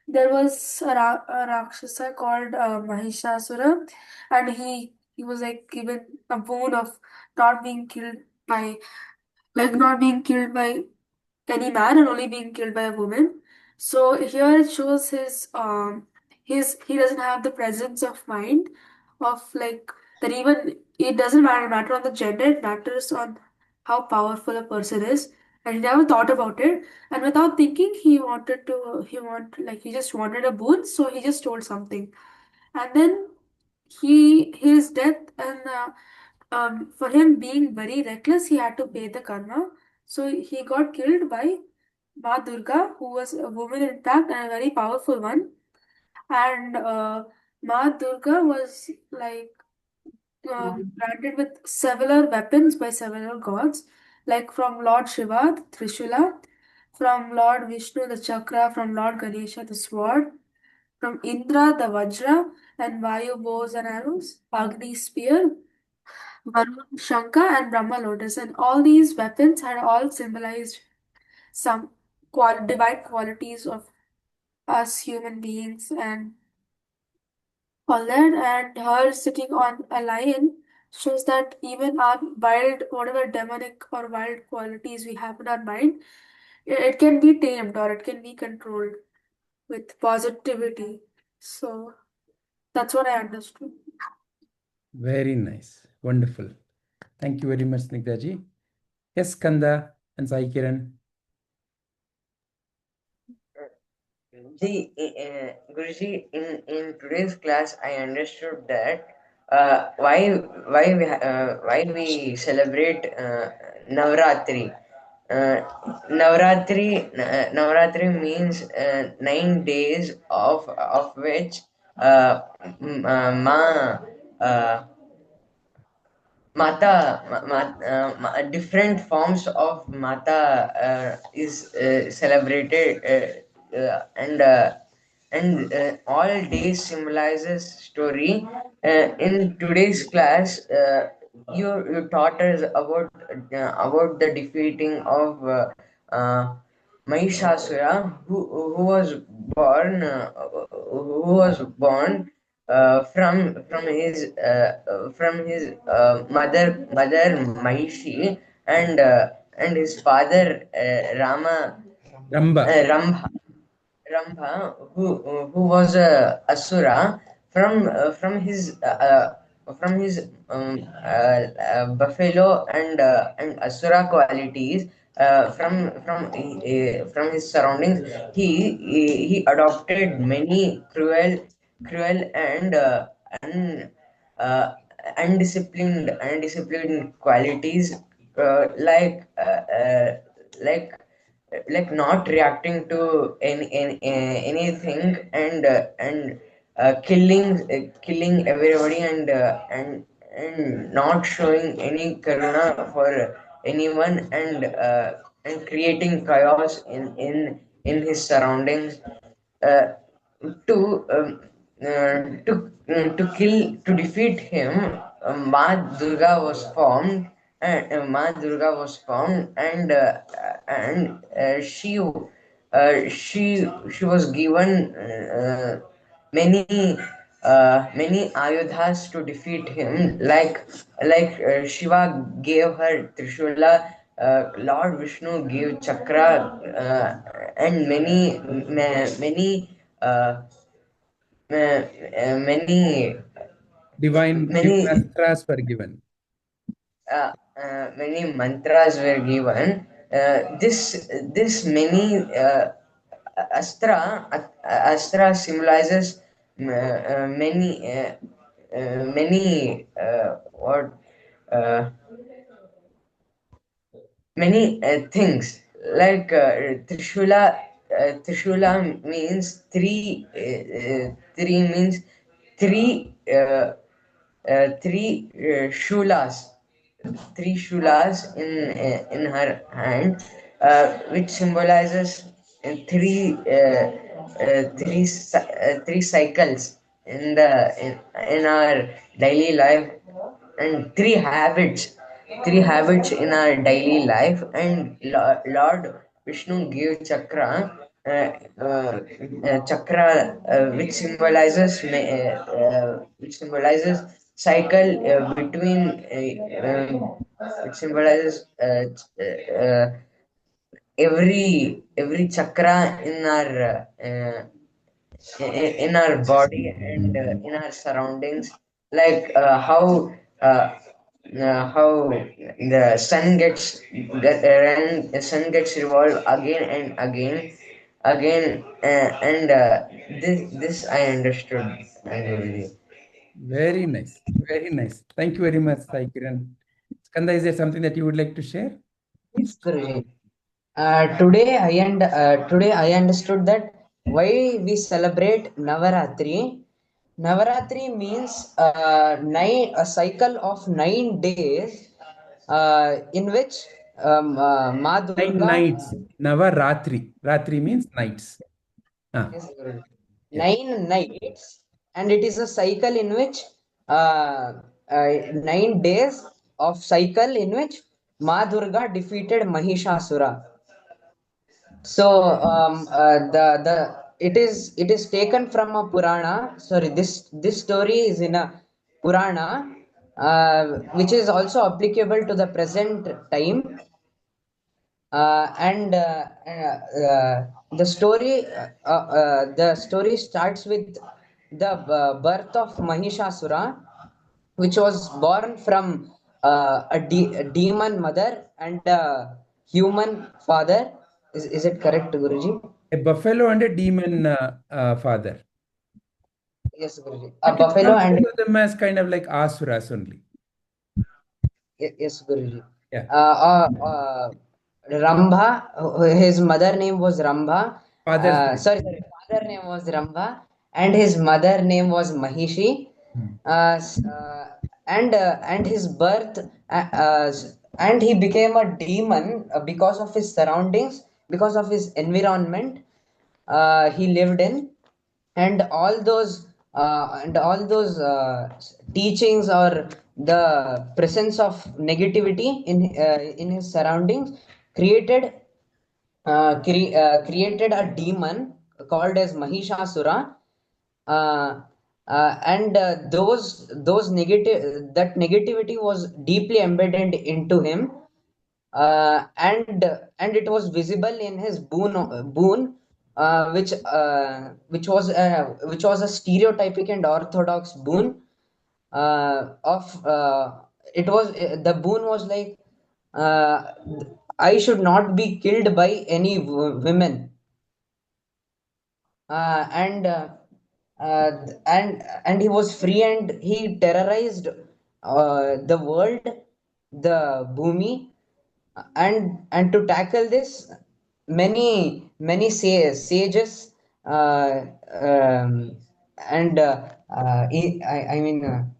there was a Rakshasa called Mahishasura, and he was like given a boon of not being killed by, not being killed by any man and only being killed by a woman. So here it shows his he doesn't have the presence of mind of like that even it doesn't matter on the gender, it matters on how powerful a person is. And he never thought about it. And without thinking, he just wanted a boon, so he just told something. And then his death and for him being very reckless, he had to pay the karma. So he got killed by Ma Durga, who was a woman in fact and a very powerful one. And Ma Durga was like granted with several weapons by several gods, like from Lord Shiva, the Trishula, from Lord Vishnu, the Chakra, from Lord Ganesha, the sword, from Indra, the Vajra, and Vayu, bows and arrows, Agni, spear, Varun, Shankha, and Brahma, lotus. And all these weapons had all symbolized some divine qualities of us human beings and all that. And her sitting on a lion shows that even our wild, whatever demonic or wild qualities we have in our mind, it can be tamed or it can be controlled with positivity. So that's what I understood. Very nice. Wonderful. Thank you very much, Snigdha ji. Yes, Kanda and Sai Kiran. Guruji, in today's class, I understood that why we celebrate Navratri. Navratri means 9 days of which different forms of Mata is celebrated and all days symbolizes story. In today's class, you taught us about the defeating of Mahishasura, who was born from his mother Mahishi, and his father Ramba. Rambha, who was a Asura from his buffalo and Asura qualities. From his surroundings, he adopted many cruel and undisciplined qualities, like not reacting to anything, and killing everybody, and not showing any karuna for anyone, and creating chaos in his surroundings. uh, to defeat him, Ma Durga was formed, and she was given many ayodhas to defeat him, like Shiva gave her Trishula, Lord Vishnu gave Chakra, and many Divine astras were given. Many mantras were given. This many astra symbolizes many what many things, like Trishula means three. Three means three shulas, three shulas in her hand, which symbolizes three cycles in our daily life, and three habits in our daily life. And Lord Vishnu gave chakra, which symbolizes cycle between which symbolizes every chakra in our body and in our surroundings, like how the sun gets revolved again and again, and this I understood. Guruji. Very nice. Very nice. Thank you very much, Sai Kiran. Skanda, is there something that you would like to share? Yes, Guruji. Today I understood that why we celebrate Navaratri. Navaratri means a cycle of 9 days, in which Ma Durga. 9 nights. Navaratri. Ratri means nights. Yes, Guruji. 9 nights, and it is a cycle in which 9 days of cycle in which Ma Durga defeated Mahishasura. So it is taken from a Purana. Sorry, this story is in a Purana, which is also applicable to the present time. And the story starts with the birth of Mahishasura, which was born from a demon mother and a human father. Is it correct, Guruji? A buffalo and a demon father. Yes, Guruji. A buffalo and them as kind of like asuras only. Yes, Guruji. Yeah. Rambha, his mother name was Rambha. Father name was Rambha, and his mother name was Mahishi. And his birth, and he became a demon because of his surroundings, because of his environment he lived in. and all those teachings or the presence of negativity in his surroundings created created a demon called as Mahishasura, and those negative that negativity was deeply embedded into him, and it was visible in his boon, which was a stereotypic and orthodox boon of it was the boon was like, uh, I should not be killed by any women, and he was free and he terrorized the world, the bhumi, and to tackle this, many sages, and I mean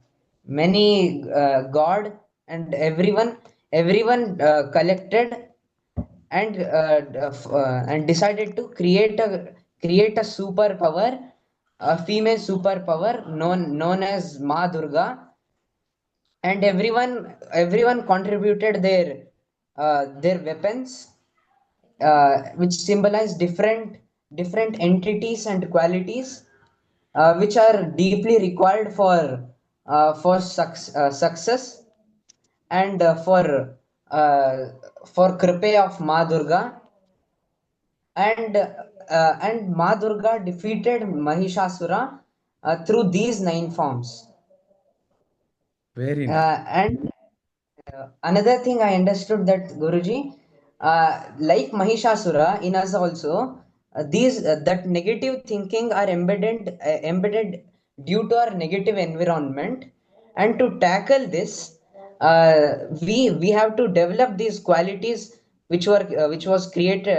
many god and everyone collected and decided to create a superpower, a female superpower known as Ma Durga, and everyone contributed their weapons, which symbolize different entities and qualities, which are deeply required for success, and for kripe of Ma Durga, and Ma Durga defeated Mahishasura through these 9 forms. Very nice. And another thing I understood that Guruji, like Mahishasura, in us also, these that negative thinking are embedded due to our negative environment, and to tackle this, we have to develop these qualities which was created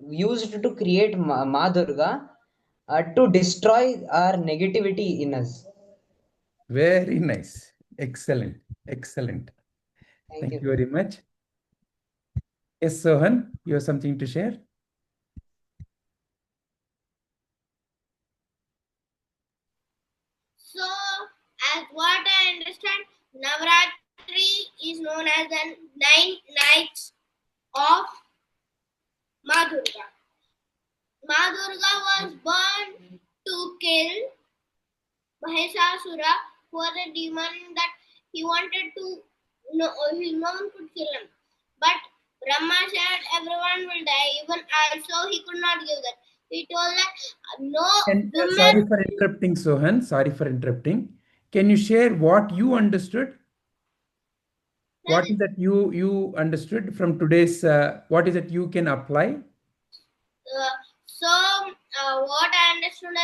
used to create Ma Durga, to destroy our negativity in us. Very nice. Excellent. Excellent. Thank you very much. Yes, Sohan, you have something to share? So, as what I understand, Navratri is known as the 9 nights of Ma Durga. Ma Durga was born to kill Mahishasura, who was a demon that he wanted to, no one could kill him. But Brahma said everyone will die, even also he could not give that. He told that no woman. Sorry for interrupting, Sohan. Sorry for interrupting. Can you share what you understood? What is that you understood from today's? What is that you can apply? What I understood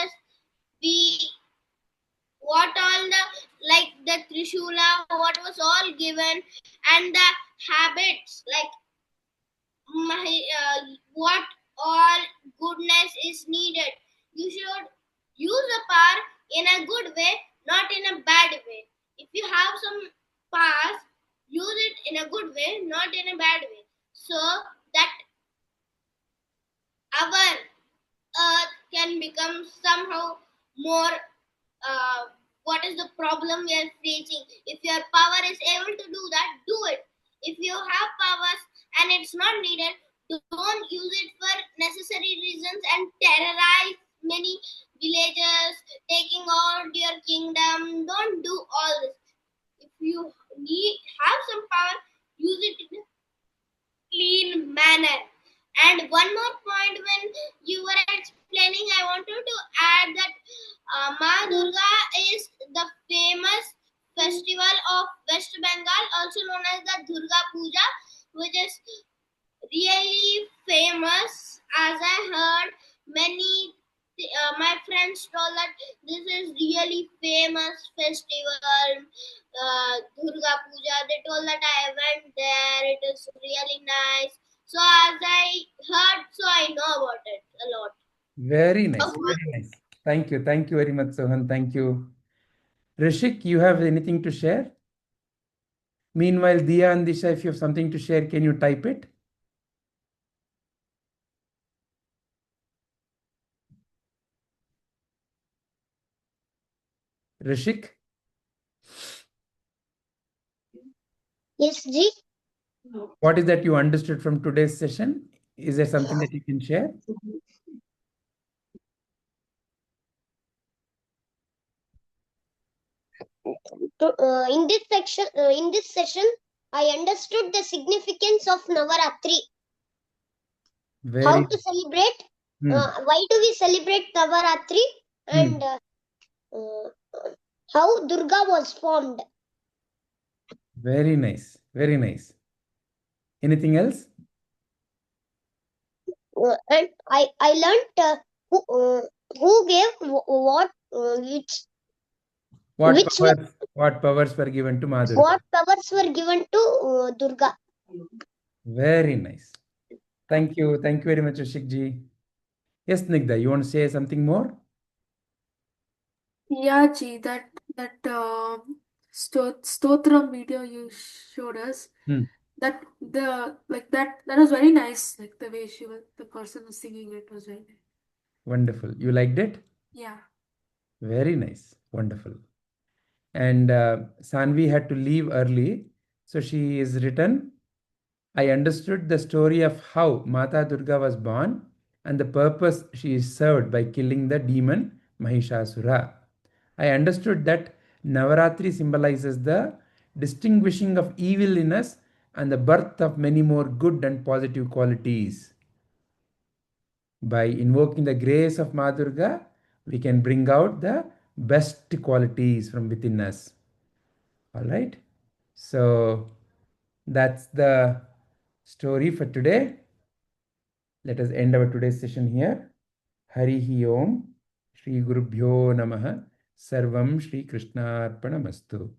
is what all the Trishula, what was all given, and the habits, like what all goodness is needed. You should use a power in a good way, not in a bad way. If you have some powers, use it in a good way, not in a bad way, so that our earth can become somehow more. What is the problem we are facing? If your power is able to do that, do it. If you have powers and it's not needed, don't use it for necessary reasons and terrorize many villages, taking all your kingdom. Don't do all this. If you have some power, use it in a clean manner. And one more point, when you were explaining, I wanted to add that Ma Durga is the famous festival of West Bengal, also known as the Durga Puja, which is really famous. As I heard, many my friends told that this is really famous festival, Durga Puja. They told that I went there, it is really nice. So as I heard, so I know about it a lot. Very nice. Very nice. Thank you. Thank you very much, Sohan. Thank you. Rishik, you have anything to share? Meanwhile, Diya and Disha, if you have something to share, can you type it? Rishik? Yes, Ji. What is that you understood from today's session? Is there something that you can share? In this session, I understood the significance of Navaratri. How to celebrate? Why do we celebrate Navaratri? And how Durga was formed. Very nice. Very nice. Anything else? And I learned who gave what, what powers were given to Mother? What powers were given to Durga. Very nice. Thank you. Thank you very much, Rishik ji. Yes, Nigda, you want to say something more? Yeah, Ji, that stotram video you showed us, that was very nice. Like the way the person was singing it was very nice. Wonderful. You liked it? Yeah. Very nice. Wonderful. And Sanvi had to leave early, so she is written, I understood the story of how Mata Durga was born and the purpose she is served by killing the demon Mahishasura. I understood that Navaratri symbolizes the distinguishing of evil in us and the birth of many more good and positive qualities. By invoking the grace of Ma Durga, we can bring out the best qualities from within us. All right. So that's the story for today. Let us end our today's session here. Harihi Om. Shri Gurubhyo Namaha. Sarvam Shri Krishnarpanamastu.